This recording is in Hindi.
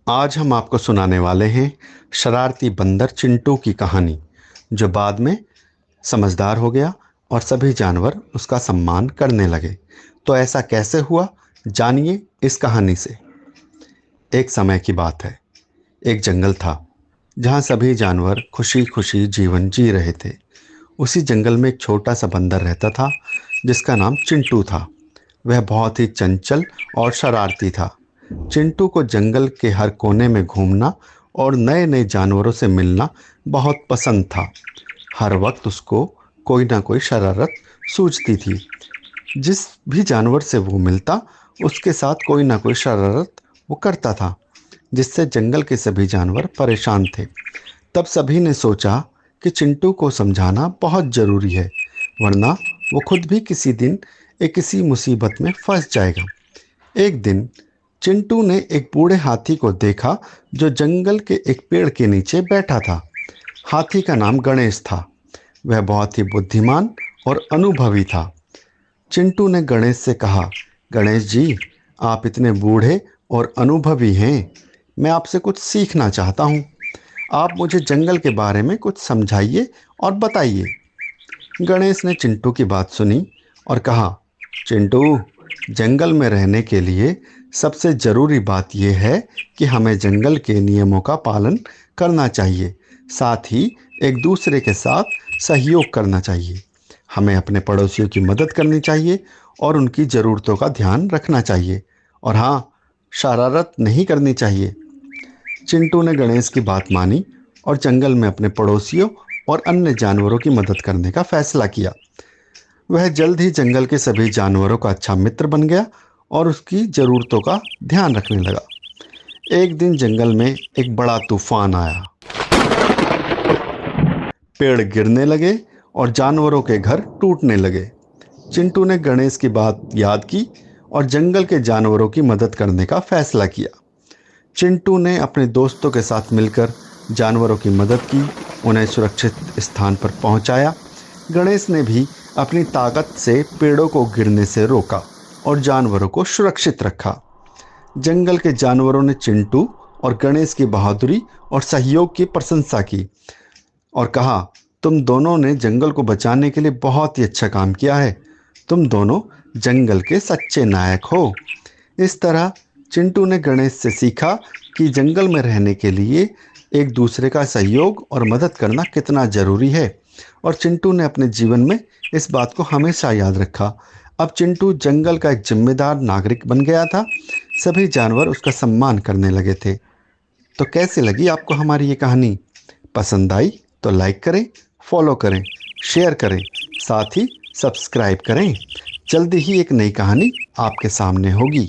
आज हम आपको सुनाने वाले हैं शरारती बंदर चिंटू की कहानी, जो बाद में समझदार हो गया और सभी जानवर उसका सम्मान करने लगे। तो ऐसा कैसे हुआ, जानिए इस कहानी से। एक समय की बात है। एक जंगल था जहाँ सभी जानवर खुशी खुशी जीवन जी रहे थे। उसी जंगल में एक छोटा सा बंदर रहता था जिसका नाम चिंटू था। वह बहुत ही चंचल और शरारती था। चिंटू को जंगल के हर कोने में घूमना और नए नए जानवरों से मिलना बहुत पसंद था। हर वक्त उसको कोई ना कोई शरारत सूझती थी। जिस भी जानवर से वो मिलता, उसके साथ कोई ना कोई शरारत वो करता था, जिससे जंगल के सभी जानवर परेशान थे। तब सभी ने सोचा कि चिंटू को समझाना बहुत ज़रूरी है, वरना वो खुद भी किसी दिन किसी मुसीबत में फंस जाएगा। एक दिन चिंटू ने एक बूढ़े हाथी को देखा जो जंगल के एक पेड़ के नीचे बैठा था। हाथी का नाम गणेश था। वह बहुत ही बुद्धिमान और अनुभवी था। चिंटू ने गणेश से कहा, गणेश जी, आप इतने बूढ़े और अनुभवी हैं, मैं आपसे कुछ सीखना चाहता हूँ। आप मुझे जंगल के बारे में कुछ समझाइए और बताइए। गणेश ने चिंटू की बात सुनी और कहा, चिंटू, जंगल में रहने के लिए सबसे ज़रूरी बात यह है कि हमें जंगल के नियमों का पालन करना चाहिए। साथ ही एक दूसरे के साथ सहयोग करना चाहिए। हमें अपने पड़ोसियों की मदद करनी चाहिए और उनकी ज़रूरतों का ध्यान रखना चाहिए। और हाँ, शरारत नहीं करनी चाहिए। चिंटू ने गणेश की बात मानी और जंगल में अपने पड़ोसियों और अन्य जानवरों की मदद करने का फैसला किया। वह जल्द ही जंगल के सभी जानवरों का अच्छा मित्र बन गया और उसकी ज़रूरतों का ध्यान रखने लगा। एक दिन जंगल में एक बड़ा तूफान आया। पेड़ गिरने लगे और जानवरों के घर टूटने लगे। चिंटू ने गणेश की बात याद की और जंगल के जानवरों की मदद करने का फैसला किया। चिंटू ने अपने दोस्तों के साथ मिलकर जानवरों की मदद की, उन्हें सुरक्षित स्थान पर पहुंचाया। गणेश ने भी अपनी ताकत से पेड़ों को गिरने से रोका और जानवरों को सुरक्षित रखा। जंगल के जानवरों ने चिंटू और गणेश की बहादुरी और सहयोग की प्रशंसा की और कहा, तुम दोनों ने जंगल को बचाने के लिए बहुत ही अच्छा काम किया है। तुम दोनों जंगल के सच्चे नायक हो। इस तरह चिंटू ने गणेश से सीखा कि जंगल में रहने के लिए एक दूसरे का सहयोग और मदद करना कितना ज़रूरी है। और चिंटू ने अपने जीवन में इस बात को हमेशा याद रखा। अब चिंटू जंगल का एक जिम्मेदार नागरिक बन गया था। सभी जानवर उसका सम्मान करने लगे थे। तो कैसी लगी आपको हमारी ये कहानी? पसंद आई तो लाइक करें, फॉलो करें, शेयर करें, साथ ही सब्सक्राइब करें। जल्दी ही एक नई कहानी आपके सामने होगी।